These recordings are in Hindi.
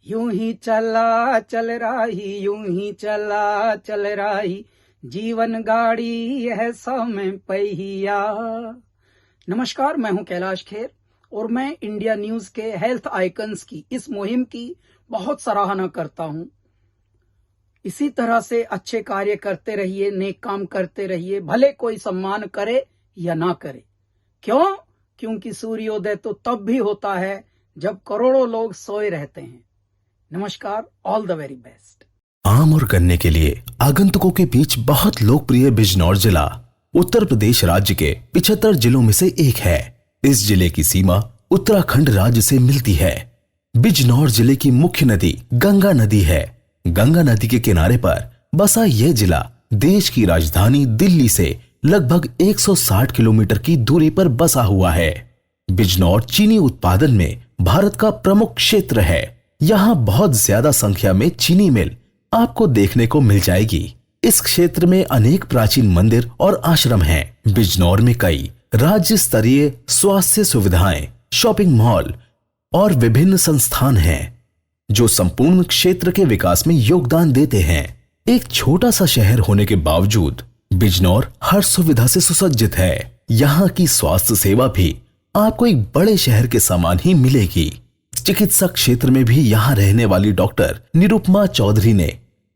यूं ही चला चल रही, यूं ही चला चल रही, जीवन गाड़ी यह सौ में पहिया। नमस्कार, मैं हूं कैलाश खेर और मैं इंडिया न्यूज के हेल्थ आइकन्स की इस मुहिम की बहुत सराहना करता हूं। इसी तरह से अच्छे कार्य करते रहिए, नेक काम करते रहिए, भले कोई सम्मान करे या ना करे। क्यों? क्योंकि सूर्योदय तो तब भी होता है जब करोड़ों लोग सोए रहते हैं। नमस्कार, ऑल द वेरी बेस्ट। आम और गन्ने के लिए आगंतुकों के बीच बहुत लोकप्रिय बिजनौर जिला उत्तर प्रदेश राज्य के 75 जिलों में से एक है। इस जिले की सीमा उत्तराखंड राज्य से मिलती है। बिजनौर जिले की मुख्य नदी गंगा नदी है। गंगा नदी के किनारे पर बसा यह जिला देश की राजधानी दिल्ली से लगभग 160 किलोमीटर की दूरी पर बसा हुआ है। बिजनौर चीनी उत्पादन में भारत का प्रमुख क्षेत्र है। यहाँ बहुत ज्यादा संख्या में चीनी मिल आपको देखने को मिल जाएगी। इस क्षेत्र में अनेक प्राचीन मंदिर और आश्रम हैं। बिजनौर में कई राज्य स्तरीय स्वास्थ्य सुविधाएं, शॉपिंग मॉल और विभिन्न संस्थान हैं जो संपूर्ण क्षेत्र के विकास में योगदान देते हैं। एक छोटा सा शहर होने के बावजूद बिजनौर हर सुविधा से सुसज्जित है। यहाँ की स्वास्थ्य सेवा भी आपको एक बड़े शहर के समान ही मिलेगी। चिकित्सा क्षेत्र में भी यहाँ रहने वाली डॉक्टर निरुपमा चौधरी ने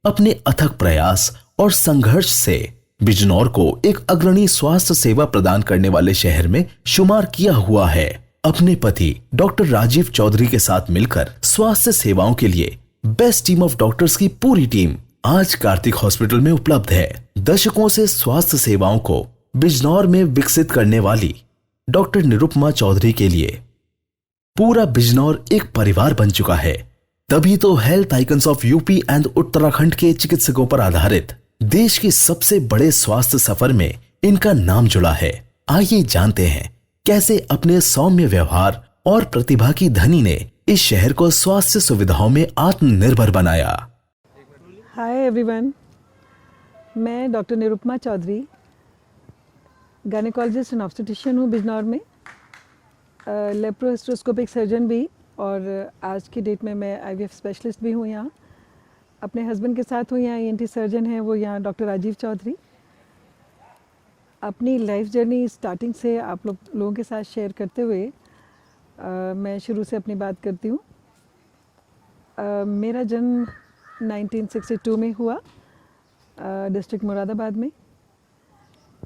अपने अथक प्रयास और संघर्ष से बिजनौर को एक अग्रणी स्वास्थ्य सेवा प्रदान करने वाले शहर में शुमार किया हुआ है। अपने पति डॉक्टर राजीव चौधरी के साथ मिलकर स्वास्थ्य सेवाओं के लिए बेस्ट टीम ऑफ डॉक्टर्स की पूरी टीम आज कार्तिक हॉस्पिटल में उपलब्ध है। दशकों से स्वास्थ्य सेवाओं को बिजनौर में विकसित करने वाली डॉक्टर निरुपमा चौधरी के लिए पूरा बिजनौर एक परिवार बन चुका है। तभी तो health icons of UP and Uttarakhand के चिकित्सकों पर आधारित देश के सबसे बड़े स्वास्थ्य सफर में इनका नाम जुड़ा है। आइए जानते हैं कैसे अपने सौम्य व्यवहार और प्रतिभा की धनी ने इस शहर को स्वास्थ्य सुविधाओं में आत्मनिर्भर बनाया। हाय एवरीवन, मैं doctor Nirupama Chaudhary, gynaecologist and obstetrician हूँ बिजनौर में, लेप्रोहिस्ट्रोस्कोपिक सर्जन भी, और आज की डेट में मैं आईवीएफ स्पेशलिस्ट भी हूँ यहाँ। अपने हस्बैंड के साथ हूँ यहाँ, ईएनटी सर्जन है वो यहाँ डॉक्टर राजीव चौधरी। अपनी लाइफ जर्नी स्टार्टिंग से आप लोगों के साथ शेयर करते हुए मैं शुरू से अपनी बात करती हूँ। मेरा जन्म 1962 में हुआ डिस्ट्रिक्ट मुरादाबाद में।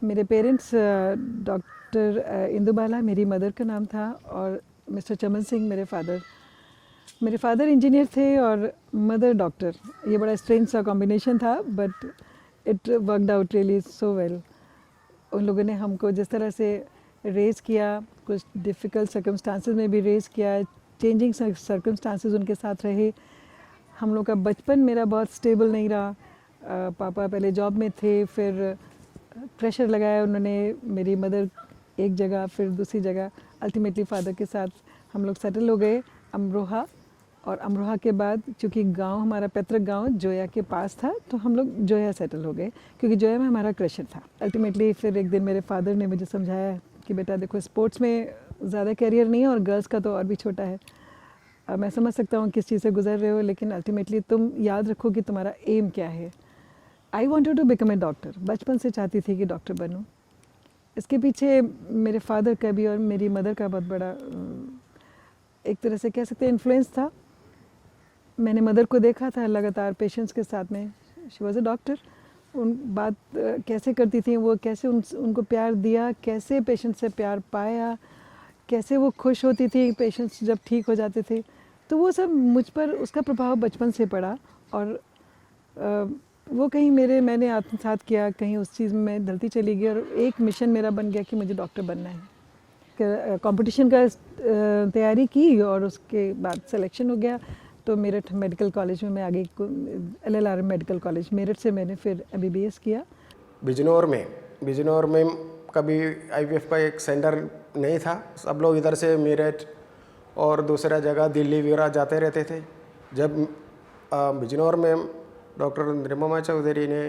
मेरे पेरेंट्स डॉक्टर इंदुबाला मेरी मदर का नाम था और मिस्टर चमन सिंह मेरे फादर इंजीनियर थे और मदर डॉक्टर। ये बड़ा स्ट्रेंज सा कॉम्बिनेशन था, but it worked out really so well. उन लोगों ने हमको जिस तरह से रेज़ किया, कुछ डिफ़िकल्ट सर्कमस्टांसेस में भी रेज़ किया, चेंजिंग सर्कमस्टांसेस उनके साथ रहे। हम लोग का बचपन मेरा बहुत स्टेबल नहीं रहा। पापा पहले जॉब में थे, फिर प्रेशर लगाया उन्होंने मेरी मदर एक जगह फिर दूसरी जगह। अल्टीमेटली फादर के साथ हम लोग सेटल हो गए अमरोहा, और अमरोहा के बाद चूँकि गांव हमारा पैतृक गांव जोया के पास था तो हम लोग जोया सेटल हो गए क्योंकि जोया में हमारा क्रशर था। अल्टीमेटली फिर एक दिन मेरे फादर ने मुझे समझाया कि बेटा देखो, स्पोर्ट्स में ज़्यादा कैरियर नहीं है और गर्ल्स का तो और भी छोटा है। मैं समझ सकता हूँ किस चीज़ से गुजर रहे हो, लेकिन अल्टीमेटली तुम याद रखो कि तुम्हारा एम क्या है। I wanted to become a doctor, बचपन से चाहती थी कि डॉक्टर बनूँ। इसके पीछे मेरे फादर का भी और मेरी मदर का बहुत बड़ा एक तरह से कह सकते हैं इन्फ्लुएंस था। मैंने मदर को देखा था लगातार पेशेंट्स के साथ में। She was a doctor. उन बात कैसे करती थी वो, कैसे उनको प्यार दिया, कैसे पेशेंट से प्यार पाया, कैसे वो खुश होती थी पेशेंट्स जब ठीक हो जाते थे। तो वो सब मुझ पर उसका प्रभाव बचपन से पड़ा और वो कहीं मैंने आत्मसात किया, कहीं उस चीज़ में मैं ढलती चली गई और एक मिशन मेरा बन गया कि मुझे डॉक्टर बनना है। कंपटीशन का तैयारी की और उसके बाद सिलेक्शन हो गया तो मेरठ मेडिकल कॉलेज में मैं आगे LLRM मेडिकल कॉलेज मेरठ से मैंने फिर MBBS किया। बिजनौर में कभी IVF का एक सेंटर नहीं था। सब लोग इधर से मेरठ और दूसरा जगह दिल्ली वगैरह जाते रहते थे। जब बिजनौर में डॉक्टर निरुपमा चौधरी ने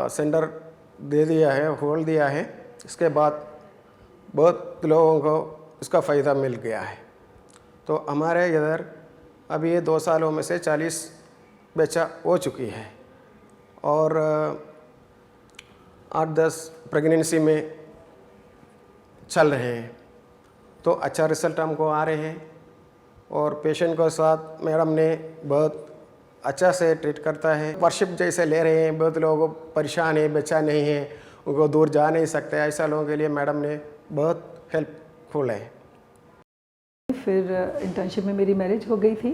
सेंटर दे दिया है, खोल दिया है, इसके बाद बहुत लोगों को इसका फ़ायदा मिल गया है। तो हमारे इधर अभी ये 2 सालों में से 40 बच्चा हो चुकी है और 8-10 प्रेगनेंसी में चल रहे हैं। तो अच्छा रिजल्ट हमको आ रहे हैं और पेशेंट को साथ मैडम ने बहुत अच्छा से ट्रीट करता है। वर्शिप जैसे ले रहे हैं। बहुत लोग परेशान है, बच्चा नहीं है, उनको दूर जा नहीं सकते, ऐसा लोगों के लिए मैडम ने बहुत हेल्पफुल है। फिर इंटर्नशिप में मेरी मैरिज हो गई थी।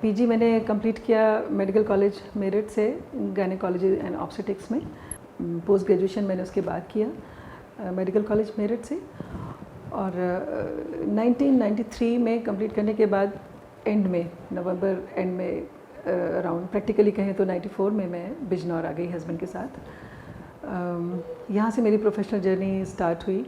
पीजी मैंने कंप्लीट किया मेडिकल कॉलेज मेरठ से गायनेकोलॉजी एंड ऑब्स्टेटिक्स में। पोस्ट ग्रेजुएशन मैंने उसके बाद किया मेडिकल कॉलेज मेरठ से और 1993 में कंप्लीट करने के बाद एंड में नवंबर एंड में अराउंड प्रैक्टिकली कहें तो 94 में मैं बिजनौर आ गई हस्बैंड के साथ। यहाँ से मेरी प्रोफेशनल जर्नी स्टार्ट हुई।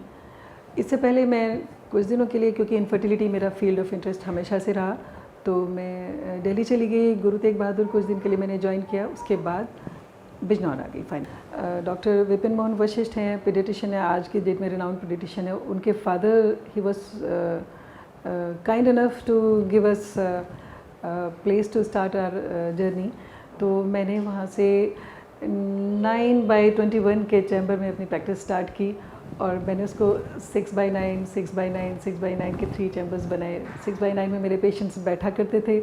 इससे पहले मैं कुछ दिनों के लिए, क्योंकि इनफर्टिलिटी मेरा फील्ड ऑफ इंटरेस्ट हमेशा से रहा, तो मैं दिल्ली चली गई। गुरु तेग बहादुर कुछ दिन के लिए मैंने ज्वाइन किया, उसके बाद बिजनौर आ गई फाइनल। डॉक्टर विपिन मोहन वशिष्ठ हैं, पीडियाट्रिशियन है, आज की डेट में रिनाउंड पीडियाट्रिशियन है। उनके फादर ही was kind enough to give us place to start our journey. तो मैंने वहाँ से 9/21 के चैम्बर में अपनी प्रैक्टिस स्टार्ट की और मैंने उसको 6/9, 6/9, 6/9 के 3 चैम्बर्स बनाए। 6/9 में मेरे पेशेंट्स बैठा करते थे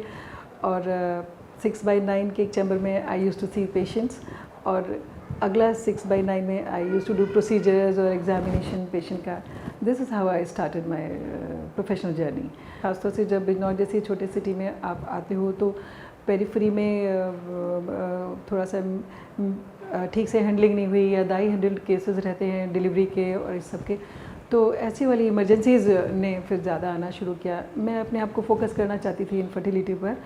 और 6/9 के एक चैम्बर में आई यूज़ टू सी पेशेंट्स और अगला 6/9 में आई यूज़ टू डू प्रोसीजर्स और एग्जामिनेशन पेशेंट का। This is how I started my professional journey. खासतौर से जब बिजनौर जैसी छोटे सिटी में आप आते हो तो पेरिफेरी में थोड़ा सा ठीक से हैंडलिंग नहीं हुई या दाई हैंडल्ड केसेस रहते हैं डिलीवरी के और इस सब के, तो ऐसी वाली इमरजेंसीज़ ने फिर ज़्यादा आना शुरू किया। मैं अपने आप को फोकस करना चाहती थी इनफर्टिलिटी पर,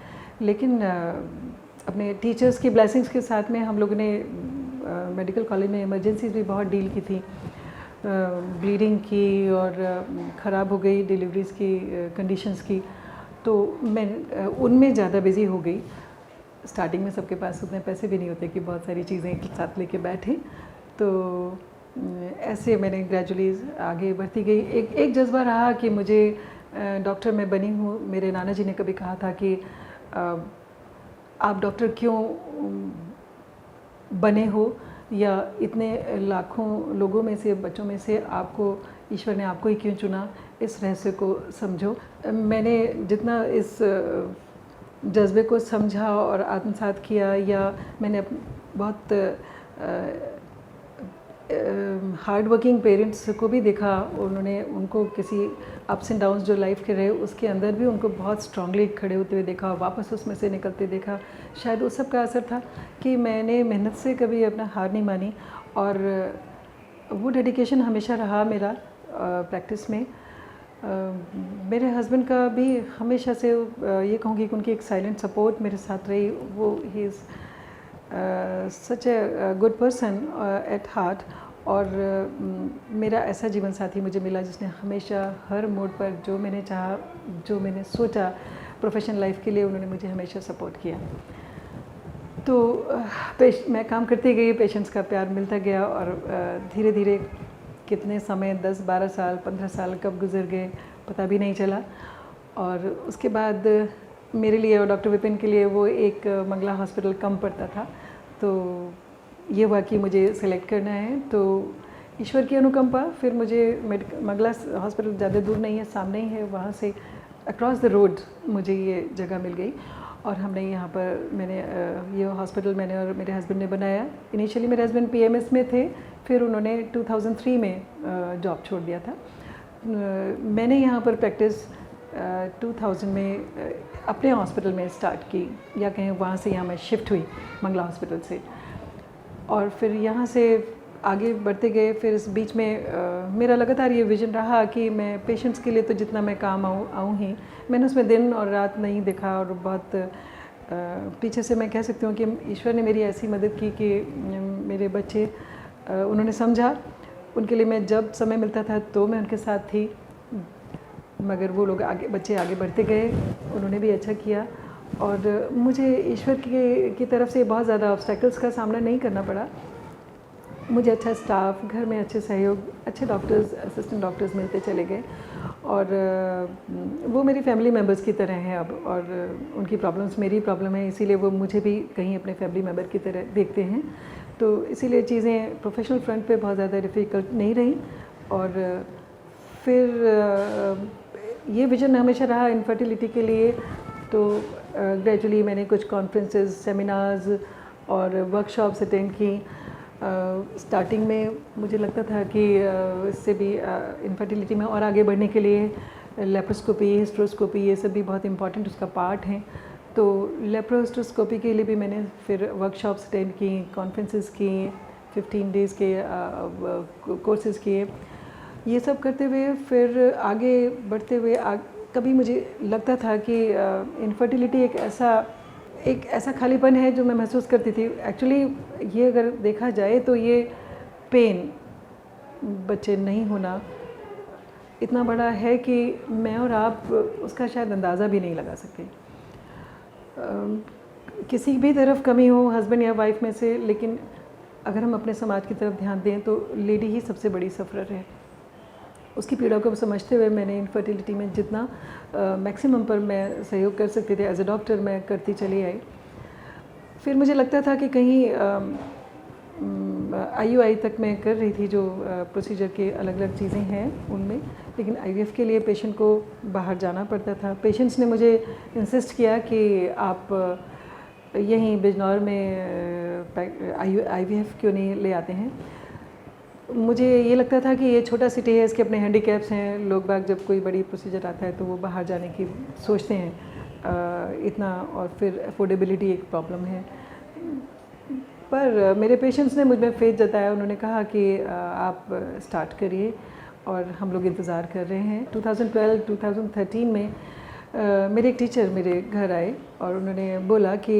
लेकिन अपने टीचर्स की ब्लेसिंग्स के साथ में हम लोगों ने मेडिकल कॉलेज में इमरजेंसीज भी बहुत डील की थी, ब्लीडिंग की और ख़राब हो गई डिलीवरीज़ की कंडीशंस की, तो मैं उनमें ज़्यादा बिज़ी हो गई। स्टार्टिंग में सबके पास उतने पैसे भी नहीं होते कि बहुत सारी चीज़ें एक साथ लेके बैठें, तो ऐसे मैंने ग्रेजुअली आगे बढ़ती गई। एक जज्बा रहा कि मुझे डॉक्टर मैं बनी हूँ। मेरे नाना जी ने कभी कहा था कि आप डॉक्टर क्यों बने हो, या इतने लाखों लोगों में से, बच्चों में से आपको ईश्वर ने आपको ही क्यों चुना, इस रहस्य को समझो। मैंने जितना इस जज्बे को समझा और आत्मसात किया, या मैंने बहुत हार्ड वर्किंग पेरेंट्स को भी देखा, उनको किसी अप्स एंड डाउन्स जो लाइफ के रहे उसके अंदर भी उनको बहुत स्ट्रांगली खड़े होते हुए देखा, वापस उसमें से निकलते देखा। शायद उस सब का असर था कि मैंने मेहनत से कभी अपना हार नहीं मानी और वो डेडिकेशन हमेशा रहा मेरा प्रैक्टिस में। मेरे हस्बैंड का भी हमेशा से ये कहूँगी कि उनकी एक साइलेंट सपोर्ट मेरे साथ रही। वो he is such a good person at heart, और मेरा ऐसा जीवन साथी मुझे मिला जिसने हमेशा हर मोड़ पर जो मैंने चाहा, जो मैंने सोचा प्रोफेशनल लाइफ के लिए, उन्होंने मुझे हमेशा सपोर्ट किया। तो मैं काम करती गई, पेशेंट्स का प्यार मिलता गया और धीरे धीरे कितने समय 10-12 साल 15 साल कब गुजर गए पता भी नहीं चला। और उसके बाद मेरे लिए और डॉक्टर विपिन के लिए वो एक मंगला हॉस्पिटल कम पड़ता था, तो ये हुआ कि मुझे सेलेक्ट करना है। तो ईश्वर की अनुकंपा, फिर मुझे मंगला हॉस्पिटल ज़्यादा दूर नहीं है, सामने ही है, वहाँ से अक्रॉस द रोड मुझे ये जगह मिल गई और हमने यहाँ पर ये हॉस्पिटल मैंने और मेरे हस्बैंड ने बनाया। इनिशियली मेरे हस्बैंड पीएमएस में थे, फिर उन्होंने 2003 में जॉब छोड़ दिया था। मैंने यहाँ पर प्रैक्टिस 2000 में अपने हॉस्पिटल में स्टार्ट की, या कहें वहाँ से यहाँ मैं शिफ्ट हुई मंगला हॉस्पिटल से, और फिर यहाँ से आगे बढ़ते गए। फिर इस बीच में मेरा लगातार ये विज़न रहा कि मैं पेशेंट्स के लिए तो जितना मैं काम आऊँ ही, मैंने उसमें दिन और रात नहीं देखा। और बहुत पीछे से मैं कह सकती हूँ कि ईश्वर ने मेरी ऐसी मदद की कि मेरे बच्चे उन्होंने समझा, उनके लिए मैं जब समय मिलता था तो मैं उनके साथ थी, मगर वो लोग बच्चे आगे बढ़ते गए, उन्होंने भी अच्छा किया और मुझे ईश्वर की तरफ से बहुत ज़्यादा ऑब्स्टेकल्स का सामना नहीं करना पड़ा। मुझे अच्छा स्टाफ, घर में अच्छे सहयोग, अच्छे डॉक्टर्स, असिस्टेंट डॉक्टर्स मिलते चले गए और वो मेरी फैमिली मेम्बर्स की तरह हैं अब, और उनकी प्रॉब्लम्स मेरी प्रॉब्लम है, इसीलिए वो मुझे भी कहीं अपने फैमिली मेम्बर की तरह देखते हैं। तो इसीलिए चीज़ें प्रोफेशनल फ्रंट पे बहुत ज़्यादा डिफ़िकल्ट नहीं रही। और फिर ये विजन हमेशा रहा इनफर्टिलिटी के लिए। तो ग्रेजुअली मैंने कुछ कॉन्फ्रेंसेस, सेमिनार्स और वर्कशॉप्स अटेंड की। स्टार्टिंग में मुझे लगता था कि इससे भी इनफर्टिलिटी में और आगे बढ़ने के लिए लेप्रोस्कोपी, हिस्ट्रोस्कोपी, ये सब भी बहुत इम्पॉर्टेंट उसका पार्ट है। तो लेप्रोहिस्ट्रोस्कोपी के लिए भी मैंने फिर वर्कशॉप्स अटेंड की, कॉन्फ्रेंसेस की, 15 डेज़ के कोर्सेज़ किए। ये सब करते हुए फिर आगे बढ़ते हुए कभी मुझे लगता था कि इनफर्टिलिटी एक ऐसा खालीपन है जो मैं महसूस करती थी। एक्चुअली ये अगर देखा जाए तो ये पेन, बच्चे नहीं होना, इतना बड़ा है कि मैं और आप उसका शायद अंदाज़ा भी नहीं लगा सकते। किसी भी तरफ कमी हो हस्बैंड या वाइफ में से, लेकिन अगर हम अपने समाज की तरफ ध्यान दें तो लेडी ही सबसे बड़ी सफ़रर है। उसकी पीड़ा को समझते हुए मैंने इनफर्टिलिटी में जितना मैक्सिमम पर मैं सहयोग कर सकती थी एज ए डॉक्टर मैं करती चली आई। फिर मुझे लगता था कि कहीं IUI तक मैं कर रही थी, जो प्रोसीजर के अलग अलग चीज़ें हैं उनमें, लेकिन IVF के लिए पेशेंट को बाहर जाना पड़ता था। पेशेंट्स ने मुझे इंसिस्ट किया कि आप यहीं बिजनौर में IVF क्यों नहीं ले आते हैं। मुझे ये लगता था कि ये छोटा सिटी है, इसके अपने हैंडीकैप्स हैं। लोग बाग जब कोई बड़ी प्रोसीजर आता है तो वो बाहर जाने की सोचते हैं इतना, और फिर अफोर्डेबिलिटी एक प्रॉब्लम है। पर मेरे पेशेंट्स ने मुझ में फेथ जताया। उन्होंने कहा कि आप स्टार्ट करिए और हम लोग इंतज़ार कर रहे हैं। 2012-2013 में मेरे एक टीचर मेरे घर आए और उन्होंने बोला कि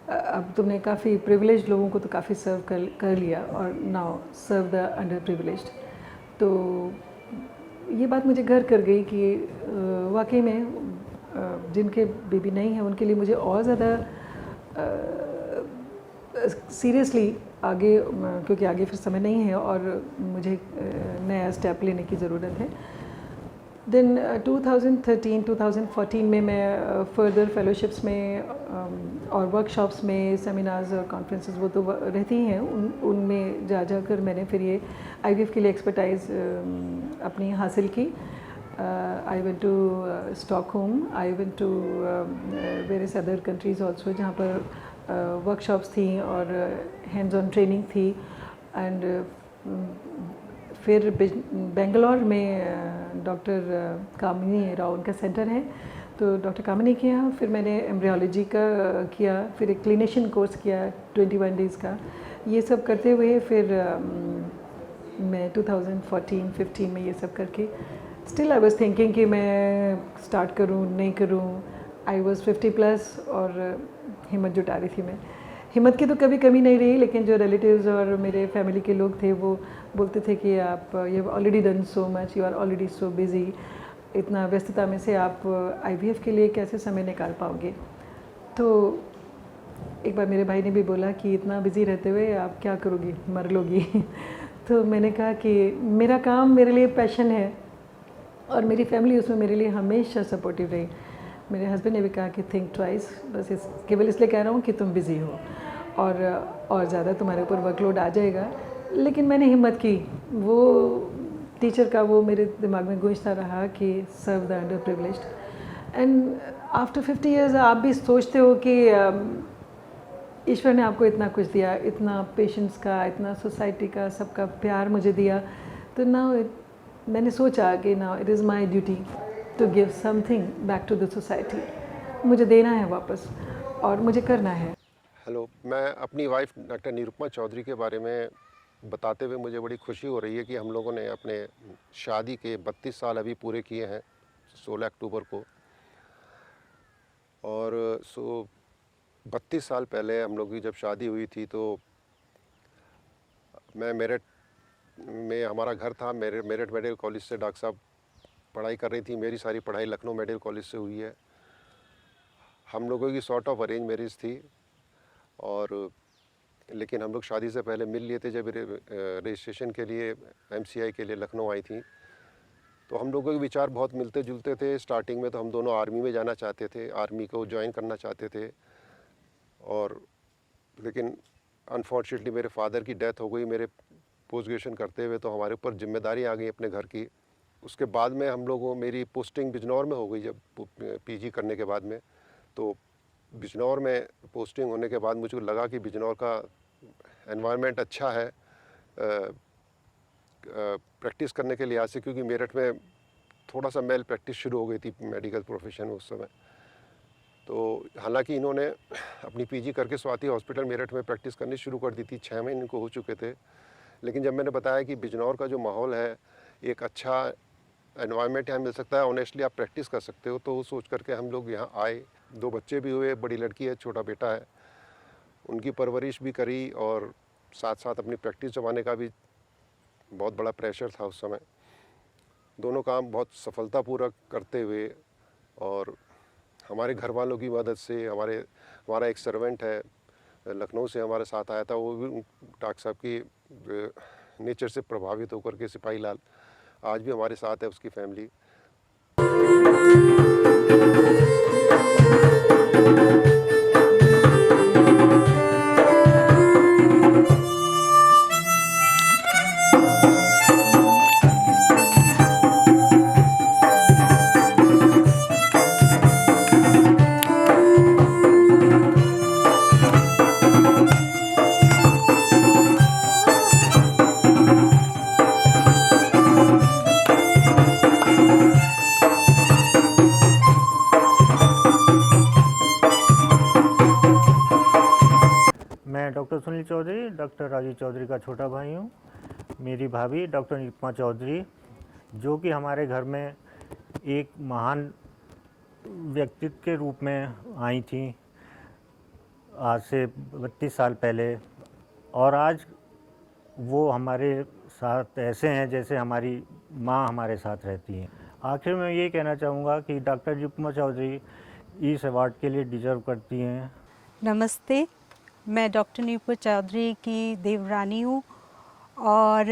अब तुमने काफ़ी प्रिविलेज लोगों को तो काफ़ी सर्व कर लिया, और now serve the underprivileged. तो ये बात मुझे घर कर गई कि वाकई में जिनके बेबी नहीं है उनके लिए मुझे और ज़्यादा सीरियसली आगे, क्योंकि आगे फिर समय नहीं है और मुझे नया स्टेप लेने की ज़रूरत है। देन 2013-2014 में मैं फर्दर फेलोशिप्स में और वर्कशॉप्स में, सेमिनार्स और कॉन्फ्रेंसेस वो तो रहती ही हैं, उनमें जा कर मैंने फिर ये IVF के लिए एक्सपर्टाइज अपनी हासिल की। I went to Stockholm, I went to various other countries also, जहाँ पर वर्कशॉप्स थी और हैंड्स ऑन ट्रेनिंग थी। एंड फिर बेंगलोर में डॉक्टर कामिनी राव उनका सेंटर है, तो डॉक्टर कामिनी के यहाँ फिर मैंने एम्ब्रियोलॉजी का किया, फिर एक क्लिनिशियन कोर्स किया 21 डेज़ का। ये सब करते हुए फिर मैं 2014-15 में ये सब करके स्टिल आई वाज थिंकिंग कि मैं स्टार्ट करूँ नहीं करूँ। आई वाज 50+ और हिम्मत जुटा रही थी मैं। हिम्मत की तो कभी कमी नहीं रही, लेकिन जो रिलेटिव्स और मेरे फैमिली के लोग थे वो बोलते थे कि आप you have already done so much, you are already so busy, इतना व्यस्तता में से आप IVF के लिए कैसे समय निकाल पाओगे। तो एक बार मेरे भाई ने भी बोला कि इतना बिज़ी रहते हुए आप क्या करोगी, मर लोगी। तो मैंने कहा कि मेरा काम मेरे लिए पैशन है और मेरी फैमिली उसमें मेरे लिए हमेशा सपोर्टिव रही। मेरे हस्बैंड ने भी कहा कि थिंक ट्वाइस, बस केवल इसलिए कह रहा हूँ कि तुम बिज़ी हो और ज़्यादा तुम्हारे ऊपर वर्कलोड आ जाएगा। लेकिन मैंने हिम्मत की। वो टीचर का वो मेरे दिमाग में गूंजता रहा कि serve the underprivileged. And after 50 years आप भी सोचते हो कि ईश्वर ने आपको इतना कुछ दिया, इतना पेशेंस का, इतना सोसाइटी का, सबका प्यार मुझे दिया। तो नाउ मैंने सोचा कि now it is my duty to give something back to the society. मुझे देना है वापस और मुझे करना है। हेलो, मैं अपनी वाइफ डॉक्टर निरुपमा चौधरी के बारे में बताते हुए मुझे बड़ी खुशी हो रही है कि हम लोगों ने अपने शादी के 32 साल अभी पूरे किए हैं 16 अक्टूबर को। और 32 साल पहले हम लोग की जब शादी हुई थी तो मैं मेरठ में हमारा घर था। मेरठ मेडिकल कॉलेज से डॉक्टर साहब पढ़ाई कर रही थी। मेरी सारी पढ़ाई लखनऊ मेडिकल कॉलेज से हुई है। हम लोगों की सॉर्ट ऑफ अरेंज मैरिज थी, और लेकिन हम लोग शादी से पहले मिल लिए थे जब रजिस्ट्रेशन के लिए MCI के लिए लखनऊ आई थी। तो हम लोगों के विचार बहुत मिलते जुलते थे। स्टार्टिंग में तो हम दोनों आर्मी में जाना चाहते थे, आर्मी को ज्वाइन करना चाहते थे, और लेकिन अनफॉर्चुनेटली मेरे फादर की डेथ हो गई मेरे पोस्ट ग्रेजुएशन करते हुए, तो हमारे ऊपर जिम्मेदारी आ गई अपने घर की। उसके बाद में हम लोगों मेरी पोस्टिंग बिजनौर में हो गई जब पीजी करने के बाद में। तो बिजनौर में पोस्टिंग होने के बाद मुझे लगा कि बिजनौर का एनवायरनमेंट अच्छा है प्रैक्टिस करने के लिहाज से, क्योंकि मेरठ में थोड़ा सा मेल प्रैक्टिस शुरू हो गई थी मेडिकल प्रोफेशन में उस समय। तो हालांकि इन्होंने अपनी पीजी करके स्वाति हॉस्पिटल मेरठ में प्रैक्टिस करनी शुरू कर दी थी, 6 महीने इनको हो चुके थे। लेकिन जब मैंने बताया कि बिजनौर का जो माहौल है, एक अच्छा एनवायरनमेंट यहाँ मिल सकता है, ऑनेस्टली आप प्रैक्टिस कर सकते हो, तो वो सोच करके हम लोग यहाँ आए। 2 बच्चे भी हुए, बड़ी लड़की है, छोटा बेटा है, उनकी परवरिश भी करी, और साथ साथ अपनी प्रैक्टिस जमाने का भी बहुत बड़ा प्रेशर था उस समय। दोनों काम बहुत सफलतापूर्वक करते हुए, और हमारे घर वालों की मदद से, हमारा एक सर्वेंट है लखनऊ से हमारे साथ आया था, वो भी डॉक्टर साहब की नेचर से प्रभावित होकर के, सिपाही लाल आज भी हमारे साथ है, उसकी फैमिली। मैं डॉक्टर सुनील चौधरी, डॉक्टर राजीव चौधरी का छोटा भाई हूँ। मेरी भाभी डॉक्टर निरुपमा चौधरी, जो कि हमारे घर में एक महान व्यक्तित्व के रूप में आई थी आज से 32 साल पहले, और आज वो हमारे साथ ऐसे हैं जैसे हमारी माँ हमारे साथ रहती हैं। आखिर में ये कहना चाहूँगा कि डॉक्टर निरुपमा चौधरी इस अवार्ड के लिए डिजर्व करती हैं। नमस्ते, मैं डॉक्टर निरुपमा चौधरी की देवरानी हूँ, और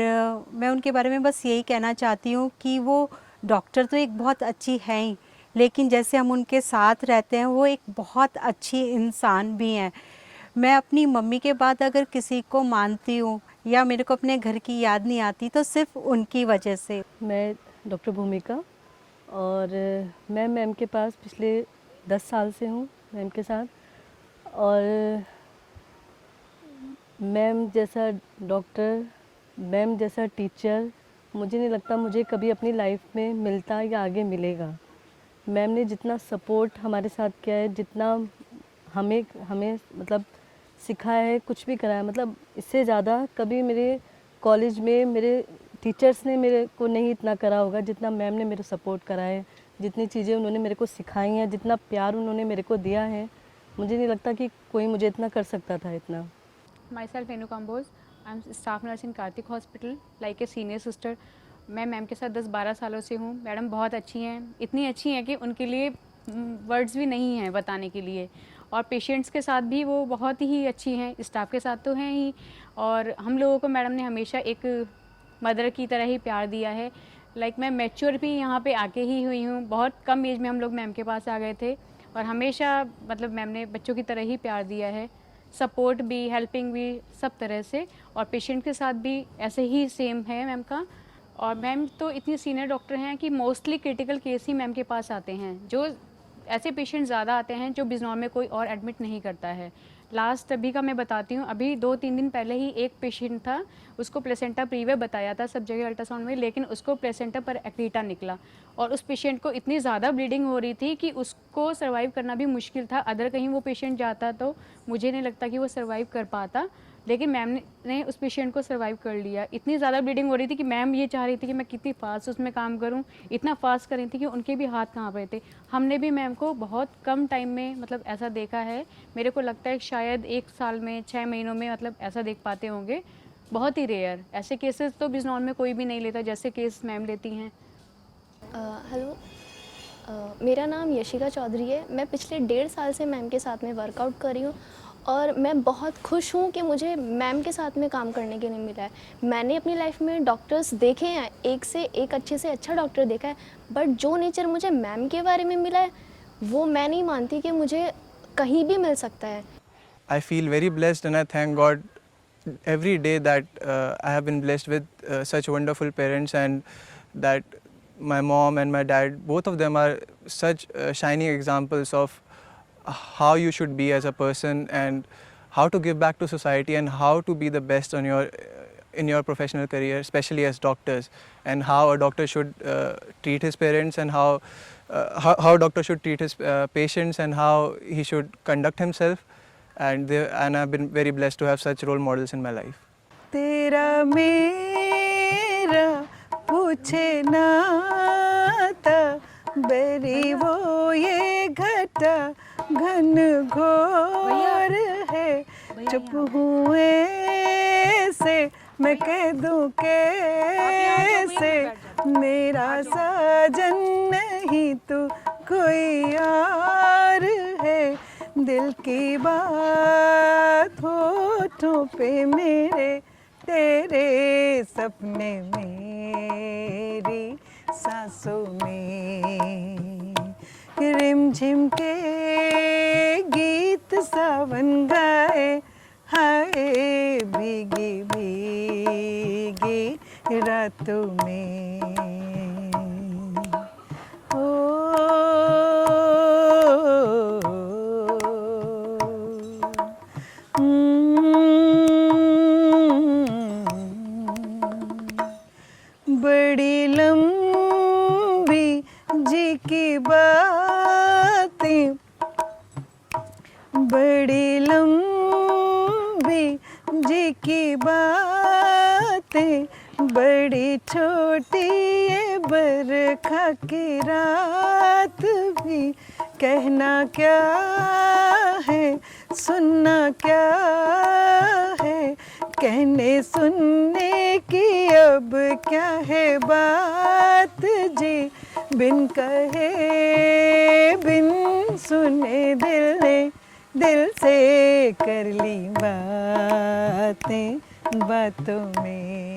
मैं उनके बारे में बस यही कहना चाहती हूँ कि वो डॉक्टर तो एक बहुत अच्छी हैं ही, लेकिन जैसे हम उनके साथ रहते हैं वो एक बहुत अच्छी इंसान भी हैं। मैं अपनी मम्मी के बाद अगर किसी को मानती हूँ या मेरे को अपने घर की याद नहीं आती तो सिर्फ उनकी वजह से। मैं डॉक्टर भूमिका, और मैं मैम के पास पिछले 10 साल से हूँ मैम के साथ, और मैम जैसा डॉक्टर, मैम जैसा टीचर मुझे नहीं लगता मुझे कभी अपनी लाइफ में मिलता या आगे मिलेगा। मैम ने जितना सपोर्ट हमारे साथ किया है, जितना हमें मतलब सिखाया है, कुछ भी कराया, मतलब इससे ज़्यादा कभी मेरे कॉलेज में मेरे टीचर्स ने मेरे को नहीं इतना करा होगा जितना मैम ने मेरे सपोर्ट करा है। जितनी चीज़ें उन्होंने मेरे को सिखाई हैं, जितना प्यार उन्होंने मेरे को दिया है, मुझे नहीं लगता कि कोई मुझे इतना कर सकता था इतना। Myself Renu Kamboj, I'm staff nurse in Kartik Hospital, like a senior sister. मैं मैम के साथ 10-12 सालों से हूँ। मैडम बहुत अच्छी हैं, इतनी अच्छी हैं कि उनके लिए वर्ड्स भी नहीं हैं बताने के लिए, और पेशेंट्स के साथ भी वो बहुत ही अच्छी हैं, स्टाफ के साथ तो हैं ही, और हम लोगों को मैडम ने हमेशा एक मदर की तरह ही प्यार दिया है। लाइक मैं मैच्योर भी यहाँ पे आके ही हुई हूँ, बहुत कम एज में हम लोग मैम के पास आ गए थे, और हमेशा मतलब मैम ने बच्चों की तरह ही प्यार दिया है, सपोर्ट भी, हेल्पिंग भी, सब तरह से, और पेशेंट के साथ भी ऐसे ही सेम है मैम का। और मैम तो इतनी सीनियर डॉक्टर हैं कि मोस्टली क्रिटिकल केस ही मैम के पास आते हैं, जो ऐसे पेशेंट ज़्यादा आते हैं जो बिजनौर में कोई और एडमिट नहीं करता है। लास्ट अभी का मैं बताती हूँ, अभी 2-3 दिन पहले ही एक पेशेंट था, उसको प्लेसेंटा प्रीवे बताया था सब जगह अल्ट्रासाउंड में, लेकिन उसको प्लेसेंटा पर एक्रीटा निकला, और उस पेशेंट को इतनी ज़्यादा ब्लीडिंग हो रही थी कि उसको सर्वाइव करना भी मुश्किल था। अदर कहीं वो पेशेंट जाता तो मुझे नहीं लगता कि वो सर्वाइव कर पाता, लेकिन मैम ने उस पेशेंट को सर्वाइव कर लिया। इतनी ज़्यादा ब्लीडिंग हो रही थी कि मैम ये चाह रही थी कि मैं कितनी फास्ट उसमें काम करूं, इतना फास्ट कर रही थी कि उनके भी हाथ कांप रहे थे। हमने भी मैम को बहुत कम टाइम में मतलब ऐसा देखा है, मेरे को लगता है शायद 1 साल में 6 महीनों में मतलब ऐसा देख पाते होंगे, बहुत ही रेयर। ऐसे केसेस तो बिजनौर में कोई भी नहीं लेता जैसे केस मैम लेती हैं। हेलो, मेरा नाम यशिका चौधरी है। मैं पिछले 1.5 साल से मैम के साथ में वर्कआउट कर रही हूँ, और मैं बहुत खुश हूँ कि मुझे मैम के साथ में काम करने के लिए मिला है। मैंने अपनी लाइफ में डॉक्टर्स देखे हैं, एक से एक अच्छे से अच्छा डॉक्टर देखा है, बट जो नेचर मुझे मैम के बारे में मिला है वो मैं नहीं मानती कि मुझे कहीं भी मिल सकता है। I feel very blessed and I thank God every day that I have been blessed with such wonderful parents, and that my mom and my dad, both of them are such shining examples of how you should be as a person and how to give back to society and how to be the best on your in your professional career, especially as doctors, and how a doctor should treat his parents, and how a doctor should treat his patients, and how he should conduct himself. And I've been very blessed to have such role models in my life. तेरा मेरा पूछे नाता बेरी वो ये घटा घन घोर है, चुप हुए से मैं कह दूं कैसे, मेरा साजन नहीं तू कोई और है, दिल की बात होठों पे मेरे, तेरे सपने मेरी सांसों में, रिमझिम के गीत सावन गाए, हाय भीगी भीगी रातों में। बड़ी लंबी जी की बातें, बड़ी लंबी जी की बातें, बड़ी छोटी ये बरखा की रात भी, कहना क्या है सुनना क्या है, कहने सुनने की अब क्या है बात जी, बिन कहे बिन सुने दिल ने दिल से कर ली बातें बातों में।